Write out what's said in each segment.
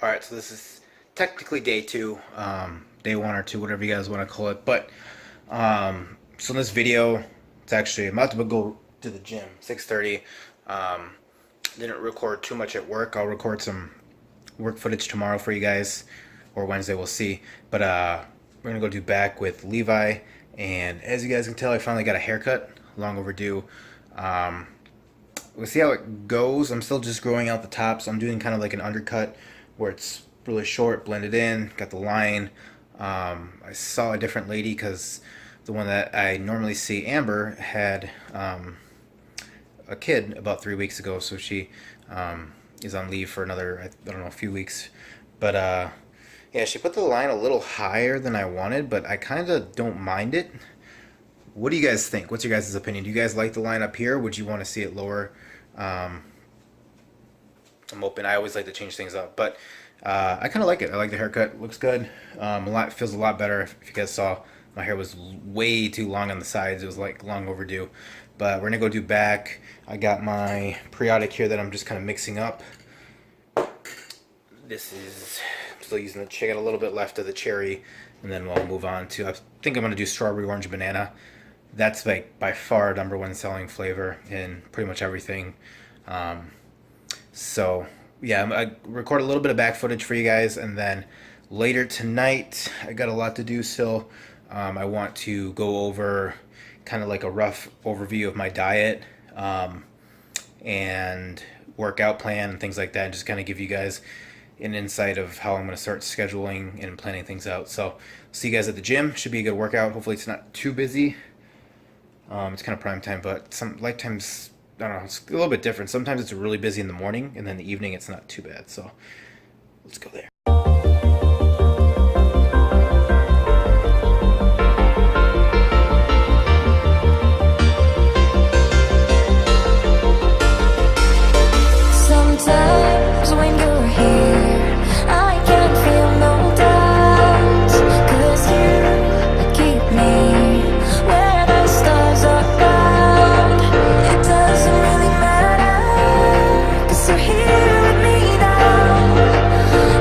All right, so this is technically day two, day one or two, whatever you guys want to call it. But so in this video, it's actually I'm about to go to the gym, 6:30. Um, didn't record too much at work. I'll record some work footage tomorrow for you guys, or Wednesday, we'll see. But we're gonna go do back with Levi, and as you guys can tell, I finally got a haircut, long overdue. Um, we'll see how it goes. I'm still just growing out the top, so I'm doing kind of like an undercut where it's really short, blended in, got the line. I saw a different lady because the one that I normally see, Amber, had a kid about 3 weeks ago, so she is on leave for another, I don't know, a few weeks. But yeah, she put the line a little higher than I wanted, but I kind of don't mind it. What do you guys think? What's your guys' opinion? Do you guys like the line up here? Would you want to see it lower? Um, I'm open. I always like to change things up, but I kind of like it. I like the haircut. Looks good. A lot feels a lot better. If you guys saw, my hair was way too long on the sides. It was like long overdue. But we're gonna go do back. I got my periodic here that I'm just kind of mixing up. This is I'm still using the. I got a little bit left of the cherry, and then we'll move on to. I think I'm gonna do strawberry orange banana. That's like by far number one selling flavor in pretty much everything. Um, so yeah, I record a little bit of back footage for you guys, and then later tonight I got a lot to do still. I want to go over kind of like a rough overview of my diet and workout plan and things like that, and just kind of give you guys an insight of how I'm going to start scheduling and planning things out. So see you guys at the gym. Should be a good workout. Hopefully it's not too busy. It's kind of prime time, but some lifetimes, I don't know, it's a little bit different. Sometimes it's really busy in the morning, and then the evening it's not too bad. So let's go there. Sometimes when you're here, I can feel no doubt, 'cause you keep me where the stars are found. It doesn't really matter, 'cause you're here with me now.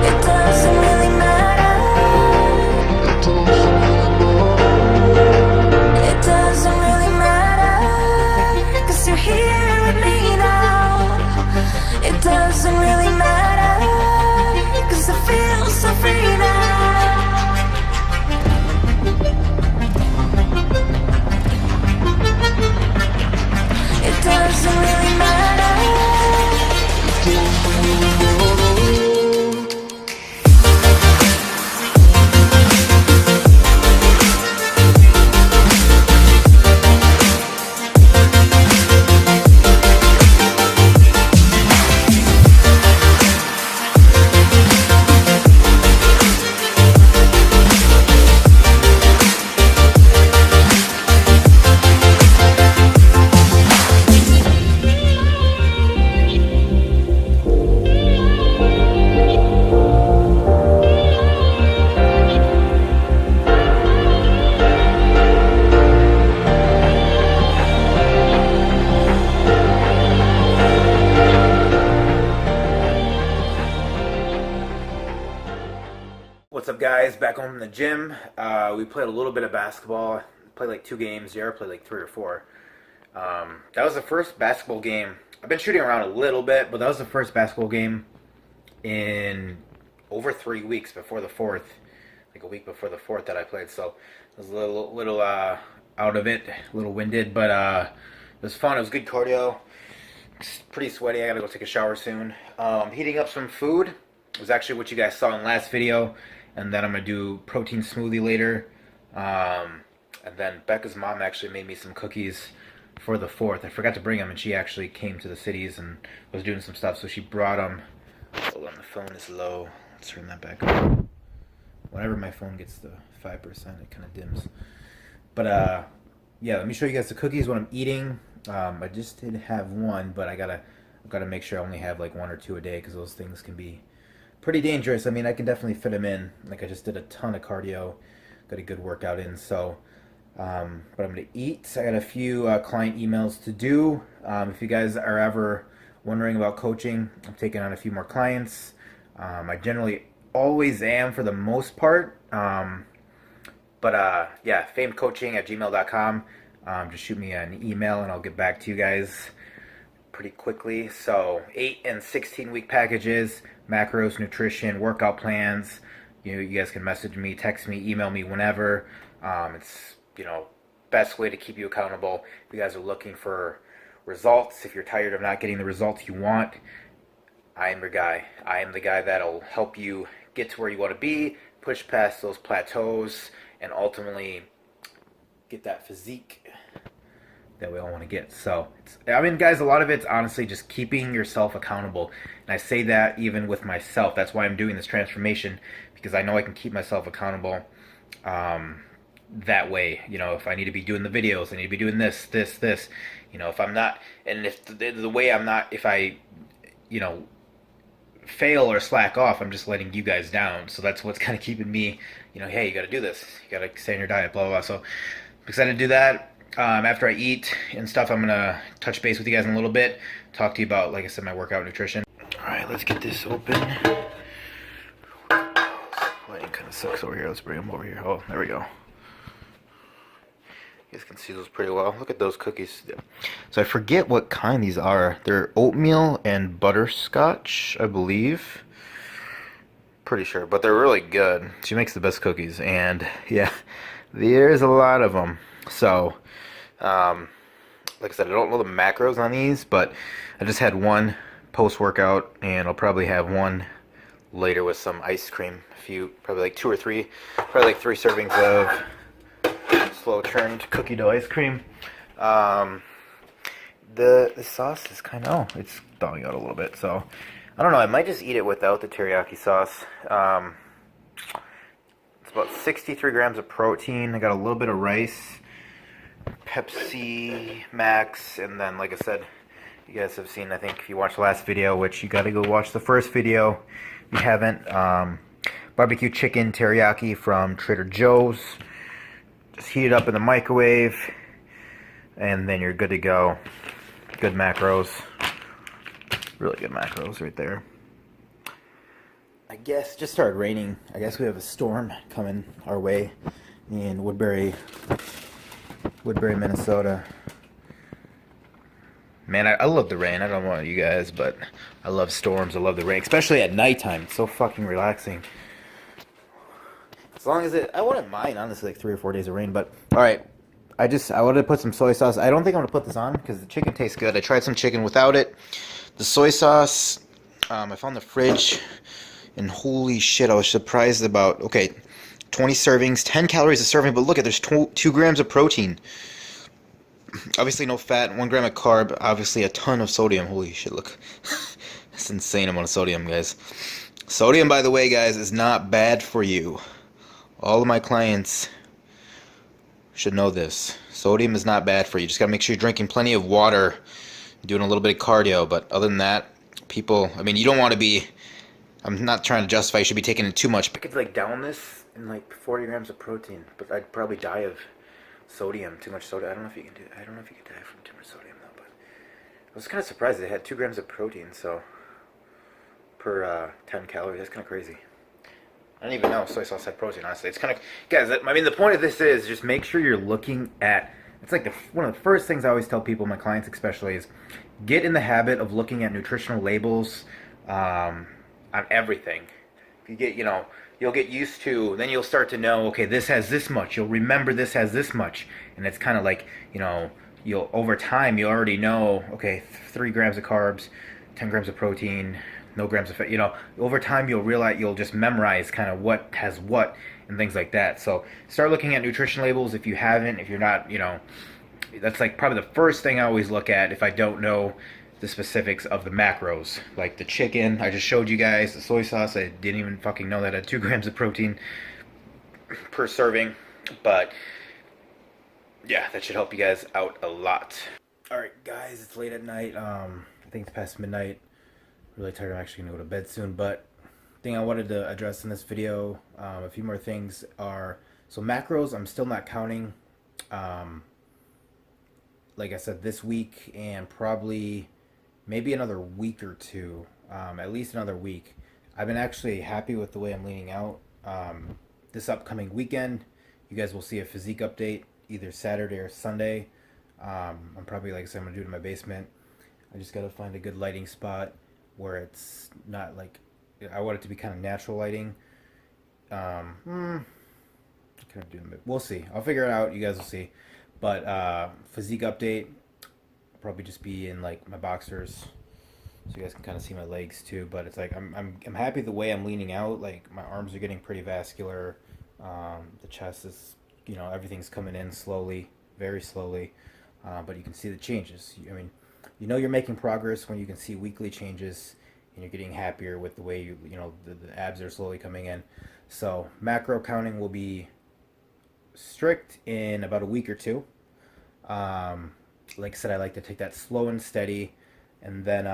It doesn't really matter. It doesn't really matter, 'cause you're here with me now. It doesn't really matter, 'cause I feel so free now. It doesn't really matter. What's up, guys? Back home in the gym. We played a little bit of basketball. Played like 2 games. Yara played like 3 or 4. That was the first basketball game. I've been shooting around a little bit, but that was the first basketball game in over 3 weeks before the fourth, like a week before the fourth that I played. So I was a little out of it, a little winded, but it was fun. It was good cardio. It's pretty sweaty. I gotta go take a shower soon. Heating up some food. It was actually what you guys saw in the last video, and then I'm gonna do protein smoothie later. And then Becca's mom actually made me some cookies for the fourth. I forgot to bring them, and she actually came to the cities and was doing some stuff, so she brought them. Hold on, the phone is low. Let's turn that back on. Whenever my phone gets to 5%, it kind of dims. But yeah, let me show you guys the cookies, what I'm eating. I just did have one, but I've gotta make sure I only have like 1 or 2 a day, because those things can be pretty dangerous. I mean, I can definitely fit them in. Like, I just did a ton of cardio, got a good workout in. So but I'm gonna eat. I got a few client emails to do. If you guys are ever wondering about coaching, I'm taking on a few more clients. I generally always am for the most part. But yeah, famedcoaching@gmail.com. Just shoot me an email and I'll get back to you guys pretty quickly. So 8 and 16 week packages, macros, nutrition, workout plans. You guys can message me, text me, email me whenever. It's best way to keep you accountable. If you guys are looking for results, if you're tired of not getting the results you want, I am your guy. I am the guy that'll help you get to where you want to be, push past those plateaus, and ultimately get that physique that we all want to get. So, guys, a lot of it's honestly just keeping yourself accountable. And I say that even with myself. That's why I'm doing this transformation, because I know I can keep myself accountable that way. If I need to be doing the videos, I need to be doing this. If I'm not, and if the way I'm not, if I, fail or slack off, I'm just letting you guys down. So that's what's kind of keeping me, hey, you got to do this. You got to stay on your diet, blah, blah, blah. So I'm excited to do that. After I eat and stuff, I'm going to touch base with you guys in a little bit. Talk to you about, like I said, my workout nutrition. All right, let's get this open. Lighting kind of sucks over here. Let's bring them over here. Oh, there we go. You guys can see those pretty well. Look at those cookies. So I forget what kind these are. They're oatmeal and butterscotch, I believe. Pretty sure, but they're really good. She makes the best cookies, and yeah, there's a lot of them. So, like I said, I don't know the macros on these, but I just had one post-workout, and I'll probably have one later with some ice cream. Probably like 2 or 3, probably like 3 servings of slow churned cookie dough ice cream. The sauce is kind of, it's thawing out a little bit, so I don't know, I might just eat it without the teriyaki sauce. It's about 63 grams of protein. I got a little bit of rice, Pepsi Max, and then, like I said, you guys have seen, I think if you watched the last video, which you got to go watch the first video if you haven't, barbecue chicken teriyaki from Trader Joe's. Just heat it up in the microwave, and then you're good to go. Good macros. Really good macros right there. I guess it just started raining. I guess we have a storm coming our way in Woodbury, Minnesota. Man, I love the rain. I don't know about you guys, but I love storms. I love the rain, especially at nighttime. It's so fucking relaxing. As long as I wouldn't mind, honestly, like 3 or 4 days of rain, but alright. I wanted to put some soy sauce. I don't think I'm going to put this on because the chicken tastes good. I tried some chicken without it. The soy sauce, I found the fridge, and holy shit, I was surprised about, 20 servings, 10 calories a serving, but look at, there's 2 grams of protein. Obviously no fat, 1 gram of carb, obviously a ton of sodium. Holy shit, look. That's an insane amount of sodium, guys. Sodium, by the way, guys, is not bad for you. All of my clients should know this. Sodium is not bad for you. Just gotta make sure you're drinking plenty of water, doing a little bit of cardio, but other than that, people, you don't want to be, I'm not trying to justify you should be taking it too much. I could down this in 40 grams of protein, but I'd probably die of sodium, too much sodium. I don't know if you can die from too much sodium though, but I was kind of surprised they had 2 grams of protein, so per 10 calories. That's kind of crazy. I didn't even know soy sauce had protein, honestly. It's kind of, guys, the point of this is just make sure you're looking at, it's like one of the first things I always tell people, my clients especially, is get in the habit of looking at nutritional labels on everything. If you get, you'll get used to, then you'll start to know, okay, this has this much. You'll remember this has this much. And it's kind of like, you'll, over time, you already know, okay, 3 grams of carbs, 10 grams of protein, no grams of fat. Over time you'll realize, you'll just memorize kind of what has what and things like that. So start looking at nutrition labels if you haven't, if you're not, that's probably the first thing I always look at if I don't know the specifics of the macros. Like the chicken, I just showed you guys, the soy sauce, I didn't even fucking know that had 2 grams of protein per serving. But yeah, that should help you guys out a lot. Alright guys, it's late at night. I think it's past midnight. Really tired. I'm actually gonna go to bed soon, but the thing I wanted to address in this video, a few more things are, so macros I'm still not counting, like I said, this week and probably maybe another week or two, at least another week. I've been actually happy with the way I'm leaning out. This upcoming weekend, you guys will see a physique update either Saturday or Sunday. I'm probably, like I said, I'm gonna do it in my basement. I just gotta find a good lighting spot where it's not like, I want it to be kind of natural lighting. Kind of doing it. We'll see. I'll figure it out. You guys will see. But physique update, I'll probably just be in like my boxers, so you guys can kind of see my legs too. But it's like I'm happy the way I'm leaning out. Like my arms are getting pretty vascular. The chest is, everything's coming in slowly, very slowly. But you can see the changes. I mean, you're making progress when you can see weekly changes and you're getting happier with the way the abs are slowly coming in. So macro counting will be strict in about a week or two. Like I said, I like to take that slow and steady. And then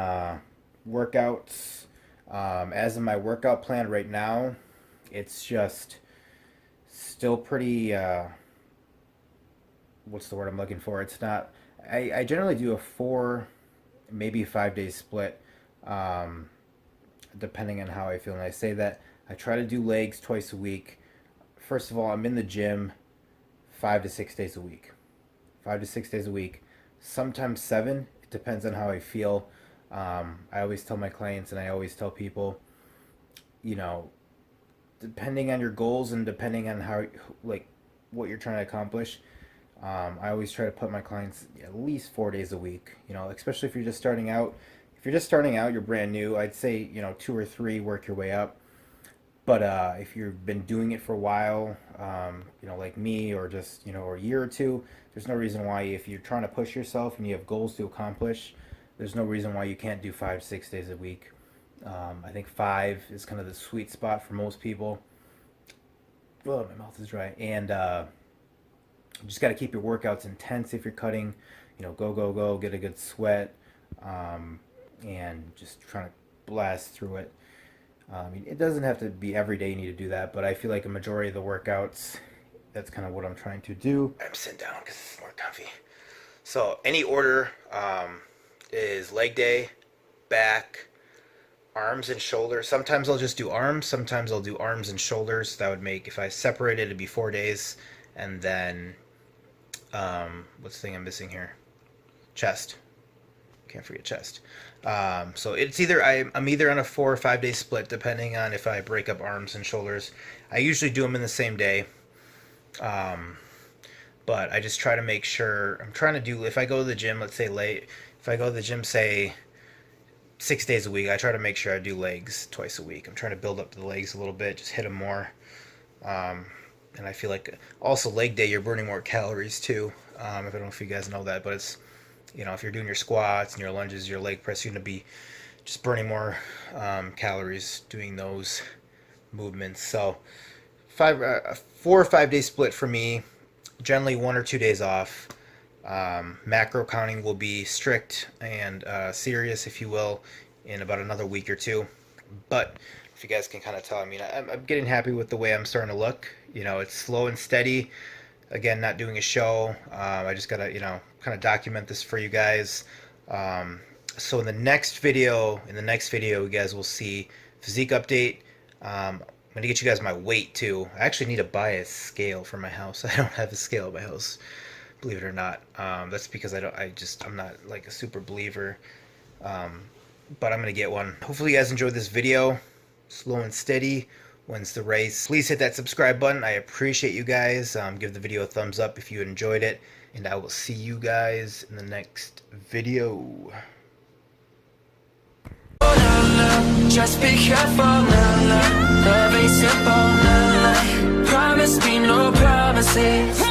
workouts. As in my workout plan right now, it's just still pretty, what's the word I'm looking for? It's not, I generally do a 4, maybe 5 day split, depending on how I feel. And I say that I try to do legs twice a week. First of all, I'm in the gym 5 to 6 days a week. 5 to 6 days a week. Sometimes 7. It depends on how I feel. I always tell my clients and I always tell people, depending on your goals and depending on how, like, what you're trying to accomplish, I always try to put my clients at least 4 days a week, especially if you're just starting out. If you're just starting out, you're brand new, I'd say, 2 or 3, work your way up. But if you've been doing it for a while, like me, or just, or a year or two, there's no reason why, if you're trying to push yourself and you have goals to accomplish, there's no reason why you can't do 5, 6 days a week. I think 5 is kind of the sweet spot for most people. Oh, my mouth is dry. And you just got to keep your workouts intense if you're cutting. Go, get a good sweat, and just trying to blast through it. It doesn't have to be every day you need to do that, but I feel like a majority of the workouts, that's kind of what I'm trying to do. I'm sitting down because it's more comfy. So any order is leg day, back, arms and shoulders. Sometimes I'll just do arms. Sometimes I'll do arms and shoulders. That would make, if I separated, it'd be 4 days. And then, what's the thing I'm missing here? Chest. Can't forget chest. So it's either, I'm either on a 4 or 5 day split, depending on if I break up arms and shoulders. I usually do them in the same day. But I just try to make sure, I'm trying to do, if I go to the gym, let's say if I go to the gym, say 6 days a week, I try to make sure I do legs twice a week. I'm trying to build up the legs a little bit, just hit them more. And I feel like also leg day, you're burning more calories too. I don't know if you guys know that, but it's, if you're doing your squats and your lunges, your leg press, you're going to be just burning more calories doing those movements. So 4 or 5 day split for me, generally 1 or 2 days off. Macro counting will be strict and serious, if you will, in about another week or two. But if you guys can kind of tell, I'm getting happy with the way I'm starting to look. It's slow and steady. Again, not doing a show. I just gotta, kind of document this for you guys. So in the next video, you guys will see physique update. I'm gonna get you guys my weight too. I actually need to buy a scale for my house. I don't have a scale at my house, believe it or not. That's because I'm not like a super believer. But I'm gonna get one. Hopefully you guys enjoyed this video. Slow and steady wins the race. Please hit that subscribe button. I appreciate you guys. Give the video a thumbs up if you enjoyed it, and I will see you guys in the next video. Just be careful, love ain't simple, promise me no promises.